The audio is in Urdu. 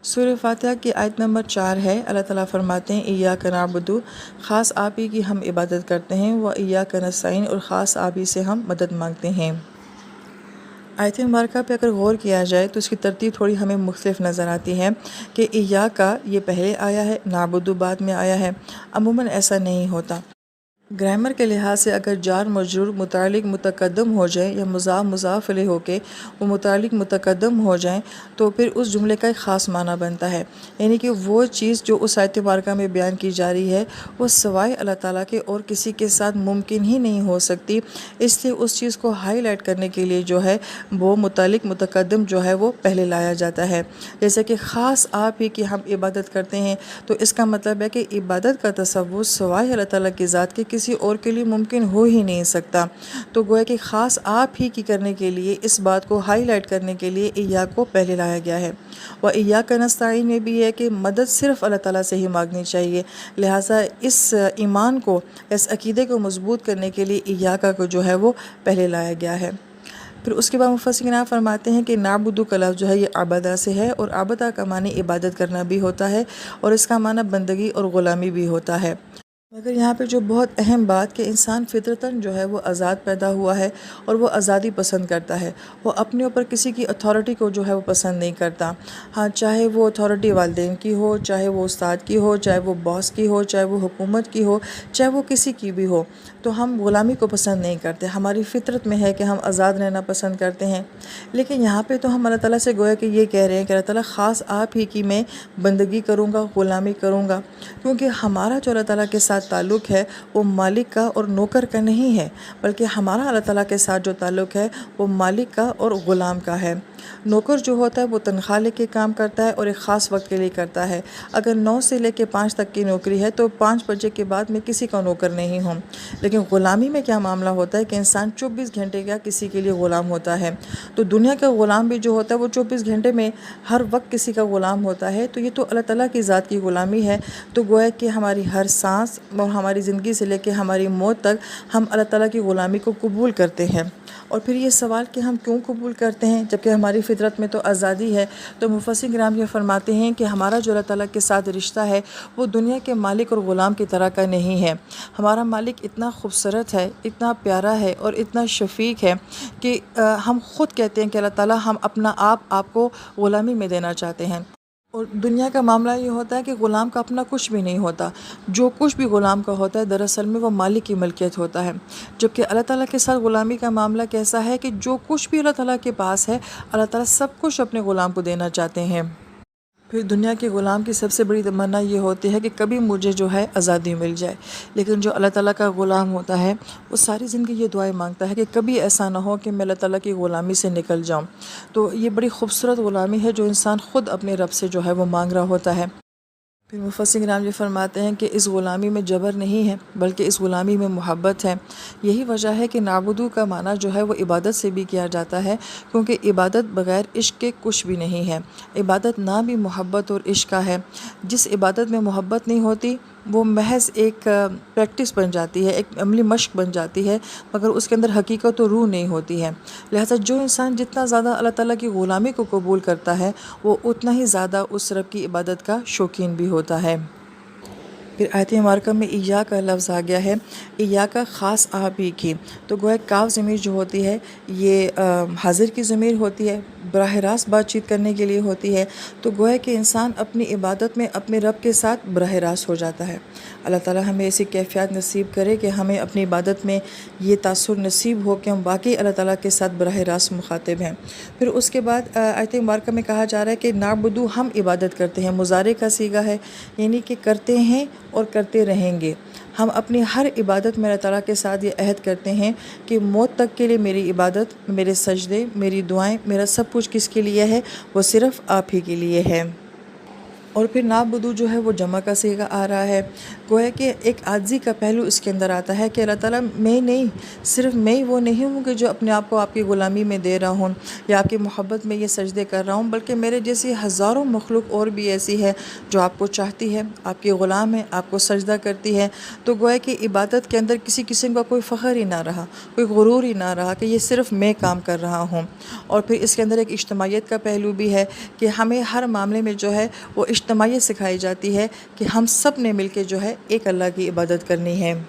سورہ فاتحہ کی آیت نمبر 4 ہے۔ اللہ تعالیٰ فرماتے ہیں ایاک نعبد، خاص آپ ہی کی ہم عبادت کرتے ہیں، و ایاک نستعین، اور خاص آپ ہی سے ہم مدد مانگتے ہیں۔ آیت مبارکہ پہ اگر غور کیا جائے تو اس کی ترتیب تھوڑی ہمیں مختلف نظر آتی ہے کہ ایاکا یہ پہلے آیا ہے، نعبد بعد میں آیا ہے۔ عموماً ایسا نہیں ہوتا۔ گرامر کے لحاظ سے اگر جار مجرور متعلق متقدم ہو جائے یا مضاف مضاف الیہ ہو کے وہ متعلق متقدم ہو جائیں تو پھر اس جملے کا ایک خاص معنی بنتا ہے، یعنی کہ وہ چیز جو اس آیت مبارکہ میں بیان کی جا رہی ہے وہ سوائے اللہ تعالیٰ کے اور کسی کے ساتھ ممکن ہی نہیں ہو سکتی، اس لیے اس چیز کو ہائی لائٹ کرنے کے لیے جو ہے وہ متعلق متقدم جو ہے وہ پہلے لایا جاتا ہے۔ جیسے کہ خاص آپ ہی کی ہم عبادت کرتے ہیں تو اس کا مطلب ہے کہ عبادت کا تصور سوائے اللہ تعالیٰ کی ذات کے کسی اور کے لیے ممکن ہو ہی نہیں سکتا، تو گویا کہ خاص آپ ہی کی کرنے کے لیے اس بات کو ہائی لائٹ کرنے کے لیے ایاک کو پہلے لایا گیا ہے۔ و ایاک نستعین میں بھی ہے کہ مدد صرف اللہ تعالیٰ سے ہی مانگنی چاہیے، لہٰذا اس ایمان کو، اس عقیدے کو مضبوط کرنے کے لیے ایاک کو جو ہے وہ پہلے لایا گیا ہے۔ پھر اس کے بعد مفسرین فرماتے ہیں کہ نعبد کا لفظ جو ہے یہ عبادہ سے ہے، اور عبادہ کا معنی عبادت کرنا بھی ہوتا ہے اور اس کا معنی بندگی اور غلامی بھی ہوتا ہے۔ مگر یہاں پہ جو بہت اہم بات کہ انسان فطرتاً جو ہے وہ آزاد پیدا ہوا ہے اور وہ آزادی پسند کرتا ہے، وہ اپنے اوپر کسی کی اتھارٹی کو جو ہے وہ پسند نہیں کرتا۔ ہاں، چاہے وہ اتھارٹی والدین کی ہو، چاہے وہ استاد کی ہو، چاہے وہ باس کی ہو، چاہے وہ حکومت کی ہو، چاہے وہ کسی کی بھی ہو، تو ہم غلامی کو پسند نہیں کرتے۔ ہماری فطرت میں ہے کہ ہم آزاد رہنا پسند کرتے ہیں، لیکن یہاں پہ تو ہم اللہ تعالیٰ سے گویا کہ یہ کہہ رہے ہیں کہ اللہ تعالیٰ خاص آپ ہی کی میں بندگی کروں گا، غلامی کروں گا، کیونکہ ہمارا جو اللہ تعالیٰ کے ساتھ تعلق ہے وہ مالک کا اور نوکر کا نہیں ہے، بلکہ ہمارا اللہ تعالیٰ کے ساتھ جو تعلق ہے وہ مالک کا اور غلام کا ہے۔ نوکر جو ہوتا ہے وہ تنخواہ لے کے کام کرتا ہے اور ایک خاص وقت کے لیے کرتا ہے۔ اگر 9 سے لے کے 5 تک کی نوکری ہے تو 5 بجے کے بعد میں کسی کا نوکر نہیں ہوں۔ لیکن غلامی میں کیا معاملہ ہوتا ہے کہ انسان 24 گھنٹے کا کسی کے لیے غلام ہوتا ہے، تو دنیا کا غلام بھی جو ہوتا ہے وہ 24 گھنٹے میں ہر وقت کسی کا غلام ہوتا ہے، تو یہ تو اللہ تعالیٰ کی ذات کی غلامی ہے۔ تو گویا کہ ہماری ہر سانس اور ہماری زندگی سے لے کے ہماری موت تک ہم اللہ تعالیٰ کی غلامی کو قبول کرتے ہیں۔ اور پھر یہ سوال کہ ہم کیوں قبول کرتے ہیں جبکہ ہماری فطرت میں تو آزادی ہے، تو مفسرین کرام یہ فرماتے ہیں کہ ہمارا جو اللہ تعالیٰ کے ساتھ رشتہ ہے وہ دنیا کے مالک اور غلام کی طرح کا نہیں ہے۔ ہمارا مالک اتنا خوبصورت ہے، اتنا پیارا ہے اور اتنا شفیق ہے کہ ہم خود کہتے ہیں کہ اللہ تعالیٰ ہم اپنا آپ کو غلامی میں دینا چاہتے ہیں۔ اور دنیا کا معاملہ یہ ہوتا ہے کہ غلام کا اپنا کچھ بھی نہیں ہوتا، جو کچھ بھی غلام کا ہوتا ہے دراصل میں وہ مالک کی ملکیت ہوتا ہے، جبکہ اللہ تعالیٰ کے ساتھ غلامی کا معاملہ کیسا ہے کہ جو کچھ بھی اللہ تعالیٰ کے پاس ہے اللہ تعالیٰ سب کچھ اپنے غلام کو دینا چاہتے ہیں۔ پھر دنیا کے غلام کی سب سے بڑی تمنا یہ ہوتی ہے کہ کبھی مجھے جو ہے آزادی مل جائے، لیکن جو اللہ تعالیٰ کا غلام ہوتا ہے وہ ساری زندگی یہ دعائیں مانگتا ہے کہ کبھی ایسا نہ ہو کہ میں اللہ تعالیٰ کی غلامی سے نکل جاؤں۔ تو یہ بڑی خوبصورت غلامی ہے جو انسان خود اپنے رب سے جو ہے وہ مانگ رہا ہوتا ہے۔ پھر مفسرین کرام یہ فرماتے ہیں کہ اس غلامی میں جبر نہیں ہے بلکہ اس غلامی میں محبت ہے۔ یہی وجہ ہے کہ نعبدو کا معنی جو ہے وہ عبادت سے بھی کیا جاتا ہے، کیونکہ عبادت بغیر عشق کے کچھ بھی نہیں ہے۔ عبادت نام بھی محبت اور عشق کا ہے۔ جس عبادت میں محبت نہیں ہوتی وہ محض ایک پریکٹس بن جاتی ہے، ایک عملی مشق بن جاتی ہے، مگر اس کے اندر حقیقت و روح نہیں ہوتی ہے۔ لہٰذا جو انسان جتنا زیادہ اللہ تعالیٰ کی غلامی کو قبول کرتا ہے وہ اتنا ہی زیادہ اس رب کی عبادت کا شوقین بھی ہوتا ہے۔ پھر آیت مبارکہ میں ایاک کا لفظ آ گیا ہے، ایاک خاص آپ ہی کی، تو گویا کاف ضمیر جو ہوتی ہے یہ حاضر کی ضمیر ہوتی ہے، براہ راست بات چیت کرنے کے لیے ہوتی ہے، تو گویا کہ انسان اپنی عبادت میں اپنے رب کے ساتھ براہ راست ہو جاتا ہے۔ اللہ تعالیٰ ہمیں ایسی کیفیت نصیب کرے کہ ہمیں اپنی عبادت میں یہ تاثر نصیب ہو کہ ہم واقعی اللہ تعالیٰ کے ساتھ براہ راست مخاطب ہیں۔ پھر اس کے بعد آیت مبارکہ میں کہا جا رہا ہے کہ نعبدو ہم عبادت کرتے ہیں، مضارع کا صیغہ ہے، یعنی کہ کرتے ہیں اور کرتے رہیں گے۔ ہم اپنی ہر عبادت میں اللہ تعالیٰ کے ساتھ یہ عہد کرتے ہیں کہ موت تک کے لیے میری عبادت، میرے سجدے، میری دعائیں، میرا سب کچھ کس کے لیے ہے؟ وہ صرف آپ ہی کے لیے ہے۔ اور پھر نعبدو جو ہے وہ جمع کا صیغہ آ رہا ہے، گویا کہ ایک عاجزی کا پہلو اس کے اندر آتا ہے کہ اللہ تعالیٰ میں نہیں، صرف میں وہ نہیں ہوں کہ جو اپنے آپ کو آپ کی غلامی میں دے رہا ہوں یا آپ کی محبت میں یہ سجدے کر رہا ہوں، بلکہ میرے جیسی ہزاروں مخلوق اور بھی ایسی ہے جو آپ کو چاہتی ہے، آپ کی غلام ہے، آپ کو سجدہ کرتی ہے۔ تو گویا کہ عبادت کے اندر کسی قسم کا کوئی فخر ہی نہ رہا، کوئی غرور ہی نہ رہا کہ یہ صرف میں کام کر رہا ہوں۔ اور پھر اس کے اندر ایک اجتماعیت کا پہلو بھی ہے کہ ہمیں ہر معاملے میں جو ہے وہ اجتماعیت سکھائی جاتی ہے کہ ہم سب نے مل کے جو ہے ایک اللہ کی عبادت کرنی ہے۔